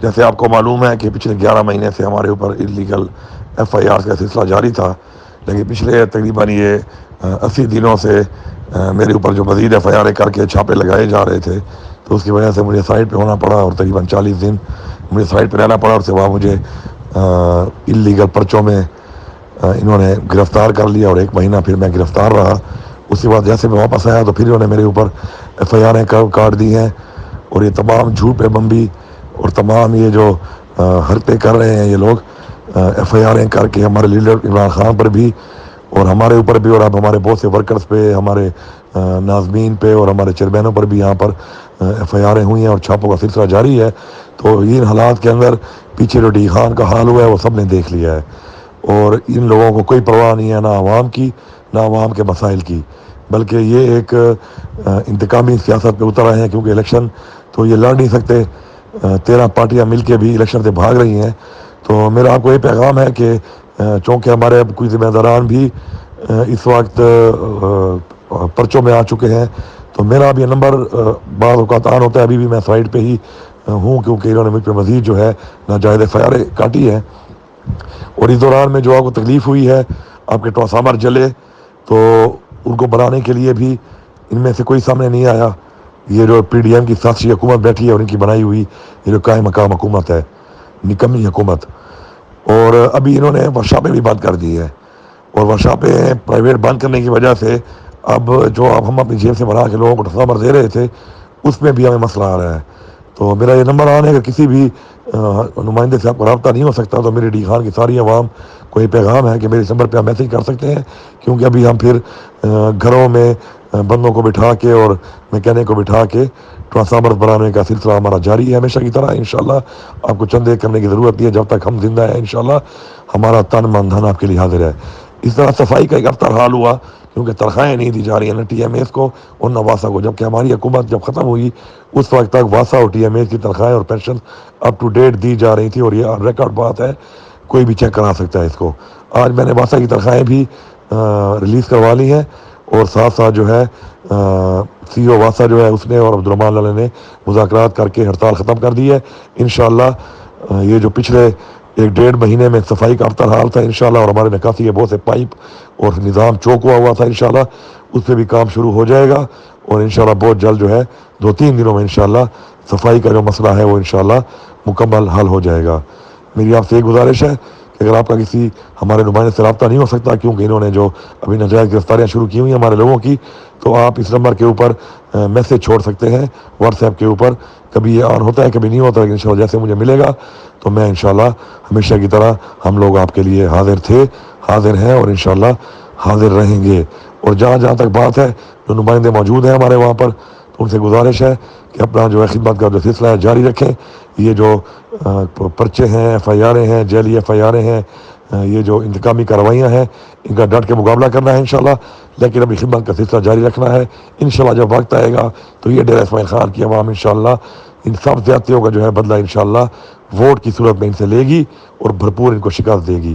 جیسے آپ کو معلوم ہے کہ پچھلے 11 مہینے سے ہمارے اوپر انلیگل FIR کا سلسلہ جاری تھا، لیکن پچھلے تقریباً یہ 80 دنوں سے میرے اوپر جو مزید FIR کر کے چھاپے لگائے جا رہے تھے، تو اس کی وجہ سے مجھے سائٹ پہ ہونا پڑا اور تقریباً 40 دن مجھے سائٹ پہ رہنا پڑا، اور سے وہاں مجھے انلیگل پرچوں میں انہوں نے گرفتار کر لیا، اور 1 مہینہ پھر میں گرفتار رہا۔ اس کے بعد جیسے میں واپس آیا تو پھر انہوں نے میرے اوپر FIR کاٹ دی ہیں، اور یہ تمام جھوٹ پہ بمبی اور تمام یہ جو حرکتیں کر رہے ہیں یہ لوگ FIR کر کے ہمارے لیڈر عمران خان پر بھی اور ہمارے اوپر بھی، اور اب ہمارے بہت سے ورکرز پہ، ہمارے ناظمین پہ اور ہمارے چیئرمینوں پر بھی یہاں پر FIR ہوئی ہیں اور چھاپوں کا سلسلہ جاری ہے۔ تو ان حالات کے اندر پیچھے جو ڈی خان کا حال ہوا ہے وہ سب نے دیکھ لیا ہے، اور ان لوگوں کو کوئی پرواہ نہیں ہے، نہ عوام کی نہ عوام کے مسائل کی، بلکہ یہ ایک انتقامی سیاست پہ اتر آئے ہیں، کیونکہ الیکشن تو یہ لڑ نہیں سکتے، 13 پارٹیاں مل کے بھی الیکشن سے بھاگ رہی ہیں۔ تو میرا آپ کو یہ پیغام ہے کہ چونکہ ہمارے اب کوئی ذمہ داران بھی اس وقت پرچوں میں آ چکے ہیں، تو میرا بھی یہ نمبر بعض اوقات آن ہوتا ہے، ابھی بھی میں سائٹ پہ ہی ہوں، کیونکہ انہوں نے مجھ پہ مزید جو ہے ناجائز FIR کاٹی ہے۔ اور اس دوران میں جو آپ کو تکلیف ہوئی ہے، آپ کے ٹرانسفارمر جلے، تو ان کو بنانے کے لیے بھی ان میں سے کوئی سامنے نہیں آیا۔ یہ جو PDM کی سازشی حکومت بیٹھی ہے اور ان کی بنائی ہوئی یہ جو قائم مقام حکومت ہے، نکمی حکومت، اور ابھی انہوں نے ورکشاپیں بھی بند کر دی ہے، اور ورکشاپیں پرائیویٹ بند کرنے کی وجہ سے اب جو اب ہم اپنی جیب سے بنا کے لوگوں کو ٹرانسفارمر دے رہے تھے اس میں بھی ہمیں مسئلہ آ رہا ہے۔ تو میرا یہ نمبر آنے کہ کسی بھی نمائندے سے آپ کو رابطہ نہیں ہو سکتا، تو میرے ڈی خان کی ساری عوام کو یہ پیغام ہے کہ میرے اس نمبر پہ آپ میسیج کر سکتے ہیں، کیونکہ ابھی ہم پھر گھروں میں بندوں کو بٹھا کے اور میکینک کو بٹھا کے ٹرانسفارمر بنانے کا سلسلہ ہمارا جاری ہے ہمیشہ کی طرح۔ انشاءاللہ آپ کو چند ایک کرنے کی ضرورت نہیں ہے، جب تک ہم زندہ ہیں انشاءاللہ ہمارا تن من دھن آپ کے لیے حاضر ہے۔ اس طرح صفائی کا ایک افطار حال ہوا، کیونکہ تنخواہیں نہیں دی جا رہی ہیں نہ TMAs کو اور نہ واسا کو، جبکہ ہماری حکومت جب ختم ہوئی اس وقت تک واسا اور TMAs کی تنخواہیں اور پینشن اپ ٹو ڈیٹ دی جا رہی تھی، اور یہ ریکارڈ بات ہے، کوئی بھی چیک کرا سکتا ہے اس کو۔ آج میں نے واسا کی تنخواہیں بھی ریلیز کروا لی ہیں، اور ساتھ ساتھ جو ہے CEO واسا جو ہے اس نے اور عبدالرحمان لالے نے مذاکرات کر کے ہڑتال ختم کر دی ہے۔ انشاءاللہ یہ جو پچھلے 1-1.5 مہینے میں صفائی کا افطار حال تھا انشاءاللہ، اور ہمارے نکاسی کے بہت سے پائپ اور نظام چوک ہوا تھا انشاءاللہ، اس پہ بھی کام شروع ہو جائے گا، اور انشاءاللہ بہت جلد جو ہے 2-3 دنوں میں انشاءاللہ صفائی کا جو مسئلہ ہے وہ انشاءاللہ مکمل حل ہو جائے گا۔ میری آپ سے ایک گزارش ہے کہ اگر آپ کا کسی ہمارے نمائندے سے رابطہ نہیں ہو سکتا، کیونکہ انہوں نے جو ابھی ناجائز گرفتاریاں شروع کی ہوئی ہیں ہمارے لوگوں کی، تو آپ اس نمبر کے اوپر میسیج چھوڑ سکتے ہیں واٹس ایپ کے اوپر۔ کبھی یہ آن ہوتا ہے کبھی نہیں ہوتا، لیکن انشاءاللہ جیسے مجھے ملے گا تو میں انشاءاللہ ہمیشہ کی طرح ہم لوگ آپ کے لیے حاضر تھے، حاضر ہیں اور انشاءاللہ حاضر رہیں گے۔ اور جہاں جہاں تک بات ہے جو نمائندے موجود ہیں ہمارے وہاں پر، تو ان سے گزارش ہے کہ اپنا جو ہے خدمت کا جو سلسلہ ہے جاری رکھیں۔ یہ جو پرچے ہیں، FIR ہیں، جعلی FIR ہیں، یہ جو انتقامی کارروائیاں ہیں، ان کا ڈٹ کے مقابلہ کرنا ہے انشاءاللہ، لیکن ابھی خدمت کا سلسلہ جاری رکھنا ہے۔ انشاءاللہ جب وقت آئے گا تو یہ ڈیرہ اسماعیل خان کی عوام انشاءاللہ ان سب زیادتیوں کا جو ہے بدلہ انشاءاللہ ووٹ کی صورت میں ان سے لے گی اور بھرپور ان کو شکست دے گی۔